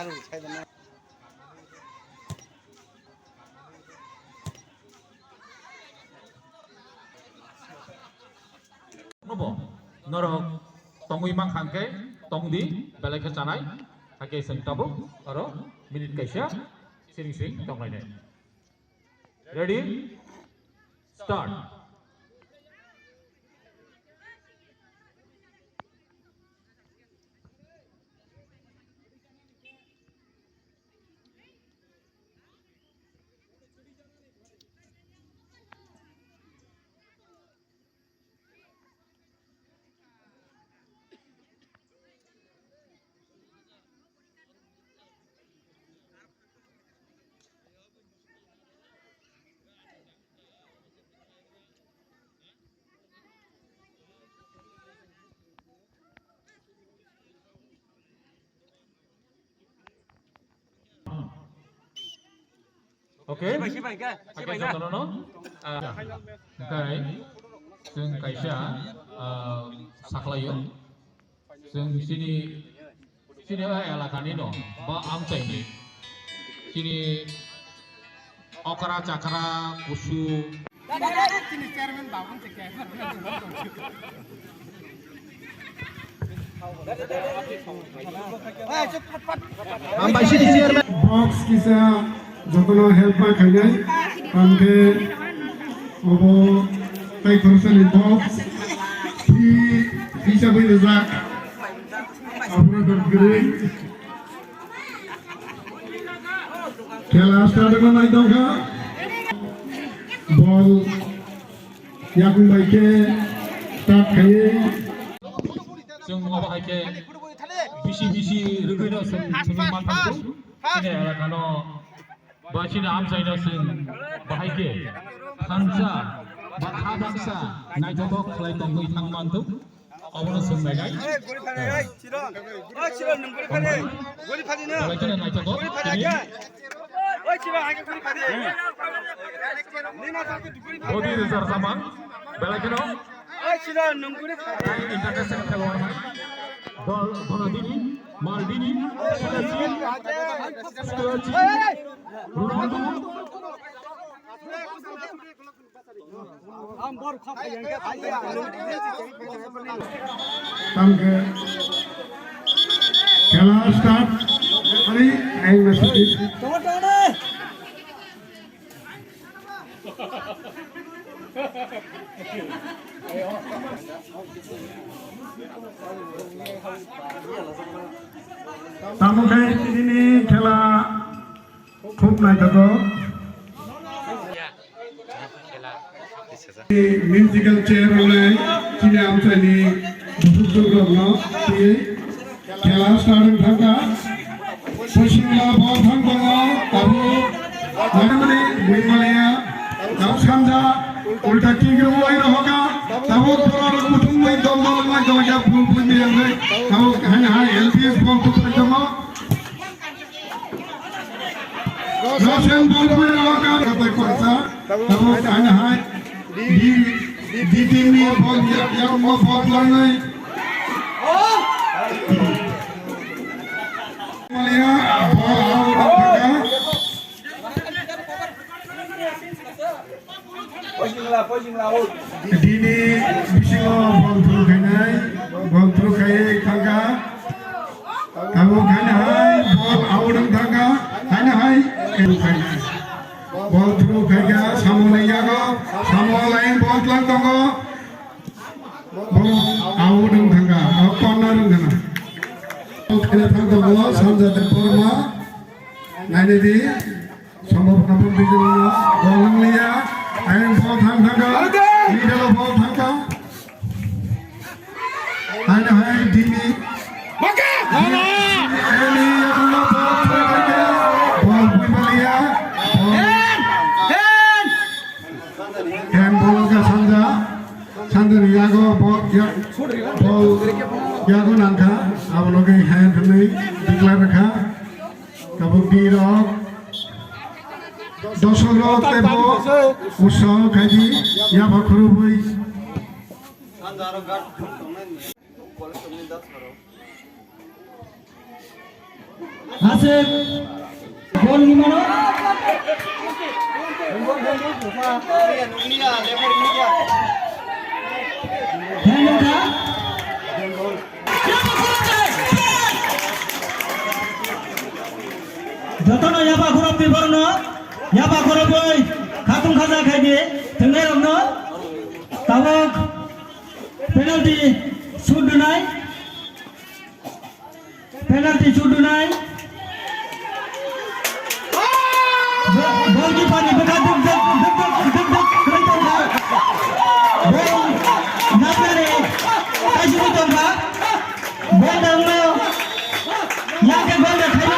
Nopo, norok tongui mang hangke, tongdi, belai kecanai, hake sing tabu, aro minit kaisya, sing tong lainnya. Ready? Start. Oke, oke contohnya, kai, sing kaisya, saklayo, sini elakan ini, ba amcai ini, sini okra cakra kusu. Box kisah jokono help ma khainai amke obo tai person box bisa berjak apna dorgre khela start ma nai dongha ball yakung baike start khaye Sung apa hake bisi rugino sung mantangku ini elakano bahasina amsaino sung bahake hansa bakha bangsa naijobok klai tongui thang mantu awano sung menai balai naijobok ini bodi rezar zaman balai international kelawar Donaldini, Maldini, Scalacci, Ronaldo. Samke khela start hari aing masih tamu kai ini khela khub naithago musical chair oleh chini amchani bujurg rogno khela start thaka pushingla ball thangbango tabu manamani buimalaya tabu samja ulta tigre boy rohoga tabu torar kutum mai domdol mai doja pul diyangai tabu hanya LPS ball tu terjemah Roshan ball boy rohoga kata kuasa tabu hanya di tim ni ball yang mau ball langai Malia ball Dini bisilo ball through kai thangka kamu kana hai ball out thangka kana hai ball through kai ga samole yago samole ball lang tongo ball out thangka corner thangka khela thangka ball samjate porma naine di sambhabona bijilo ball lang liya Ayo ball thangka, middle ball thangka. Ayo hai dini. Maka. Ini adalah ball thangka. Ball buimalia. Handball ka sanda yago ball yago nangka. Abloge hand ni declare rakha. Kabuk dirok. Dosoro tebo usaha kaji ya bakrubui Asik. Gol gimana? Hendra. Jotono yapa khurab di borno, yapa khurab boy, khatung khaza khai di, tengah romno, tabok, penalti sudunai, ball keeper ni bekat duk kerajaan ka, ball napare, kasih betul ka, ball dalam mayo, yang ke ball dah khai.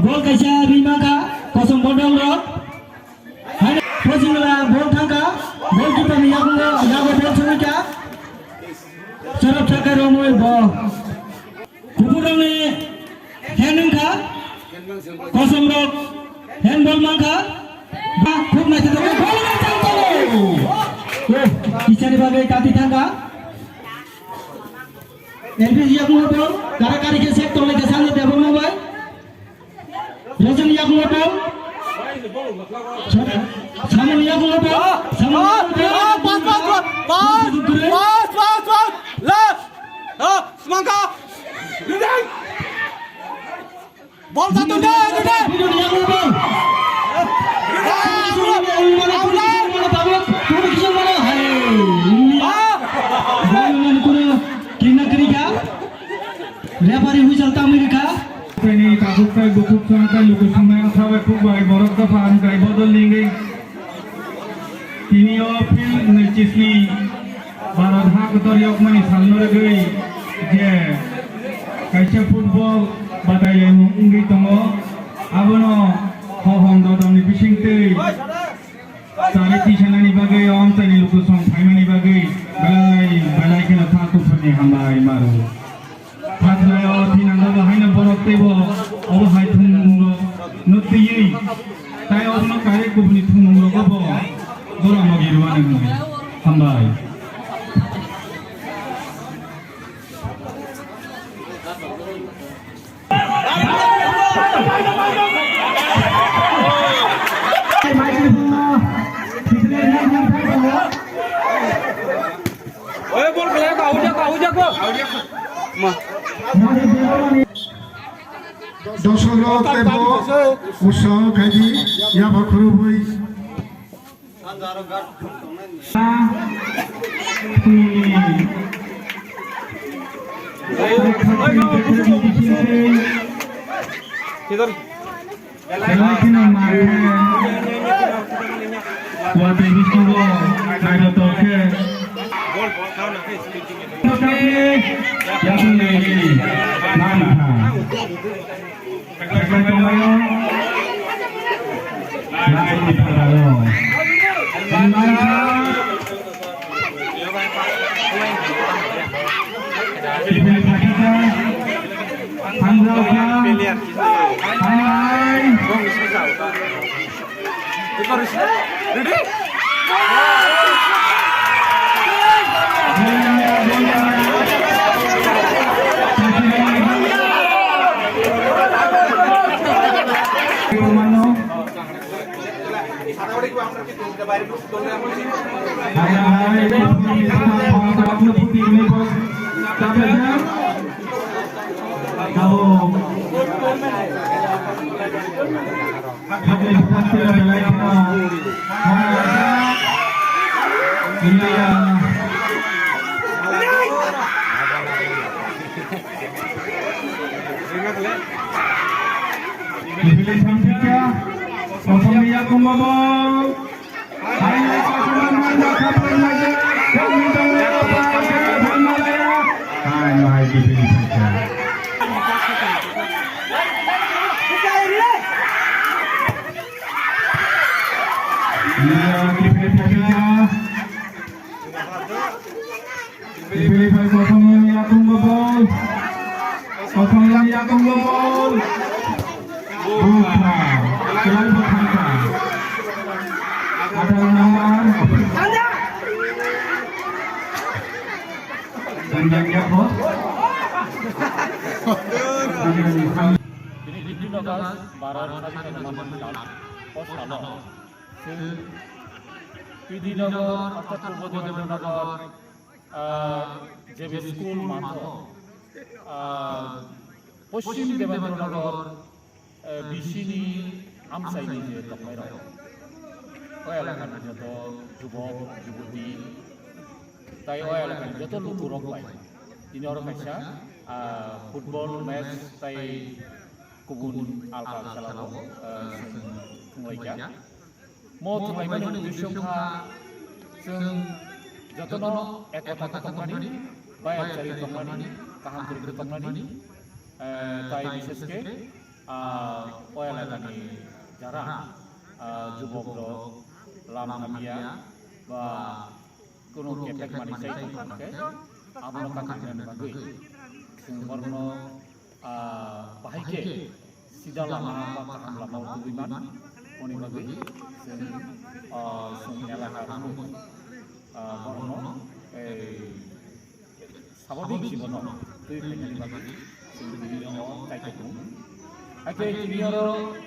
Gol kaisa Bima ka kosong bodong ro hanya posingla bol thangka gol kita ni yago bol sumika sarap thaka romoi bo kuburang ni handing ka kosong ro handball mangka khub na kita gol kisari bagai kati thangka LPG yago bol karakari ke set tole ke sange debol mobile Rajan yang ngobel, sama yang ngobel, semangka, bol satu deh, yang ngobel, referee whistle Amerika. Ini takut kai bukuk sangat lukus semua sampai kubai borok kapan kai bodol linggi. Ini opil necisni barat hak teriak mani salur gay je kaisa football badai yang ungi tongo abono hohong dodong ni pising tei sari tisana ni bagai om tani lukus song paimani bagai balai kena satu puni hambai maru. Padlayo tinangga bahayna borok tebo obo hay thungro nutiyi tayo no kare kubni thungro gobo dora magirwana ngai hambai oye bol pelak kau jago. Dosolo tebo usaha kaji ya bakurubui Dipilih baik botongnya Akung Bobol Yakum gol. Selain bertangka. Ada nomor. Dan yang Yakum. Ini digunakan para teman-teman pos salon. Pidinagor অর্থাৎ পূর্ব দেবেন্দ্রনগর যে school মাঠ পশ্চিম দেবেন্দ্রনগর বিশিনি আমসাইনি যে তখন ওই এলাকার যত যুবক যুবতী তাই ওই এলাকার যত লোক রক পাই তিনি orang kaisa football match তাই गुबुन आलगा खेलाखौ खुंलायगा मो खुंलायनायनि उद्देश्यखा जों जतन एकता खालामनानै बायाचारि खालामनानै गाहामफोरखौ खालामनानै তাই বিশেষকে এলাকাनि যারা যুবক লামামিয়া বা কোনো কেটেক মানিসাই থাকে আমরা কাকানের বাগৈ जों बरन बाहायके सिदा लामा बा गाहाम लामायाव दुगैमान उनि बागै जों एलाका बरन स्वाभाविक जीवनाव दै फैनायनि बागै जों गिबियाव दायित्व दं आइके गिबियाव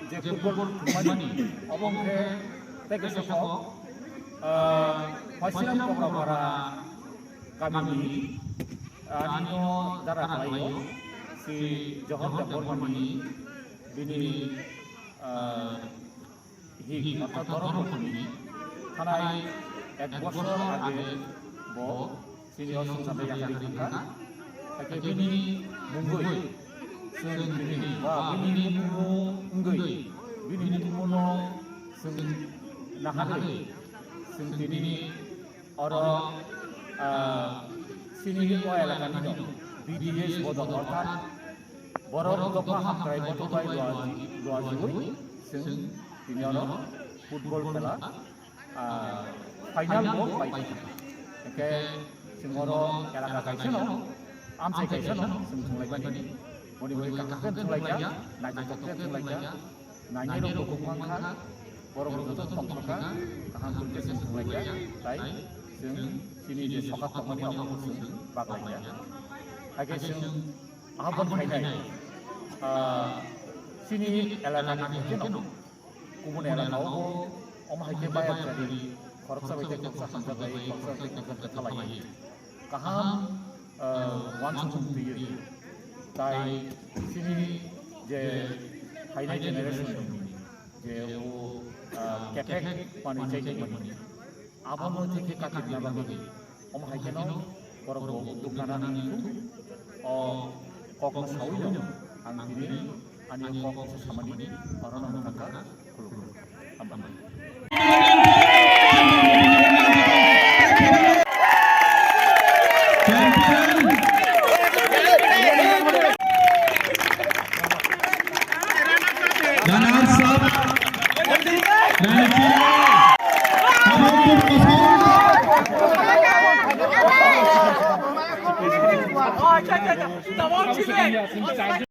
जे फुटबल खुंमानि अबंखे तेगेसखौ फासिराम कमलापारा गामिनि आनिनो जारा खालायो si Johor Bormani bini hi mata torong ini kanai ek bosor age bo sini osung sampai yang hari kita ake bini munggui seng bini wa bini mungu unggui bini mungu seng nahari seng bini orang sini ko elakan ini BDS bodong ortan borok topa hakrai botobai doajiwi sing tinyono football kela final bo pai eke singoro kela kaisono amsai kaisono sing thulai bani moni moni kakak thulai ja nai kakak thulai ja nai ro bokongmangka borok joto tongsoka kaham kulke sing thulai ja tai sing sini je sokat tongmani aku sing baklai ja age sing abon khainai sini elangan keno kumun elangau omahike bayar dari korupsi baik korupsi sampai korupsi sampai kalai kaham wansung tuh tai sini je hainai generation je kepek panicai kemani abon nanti kakek nabagi omahike no korupsi dukanan itu kok masawin ang ini ani kok sama ini orang kakak kuluk aman Tamam,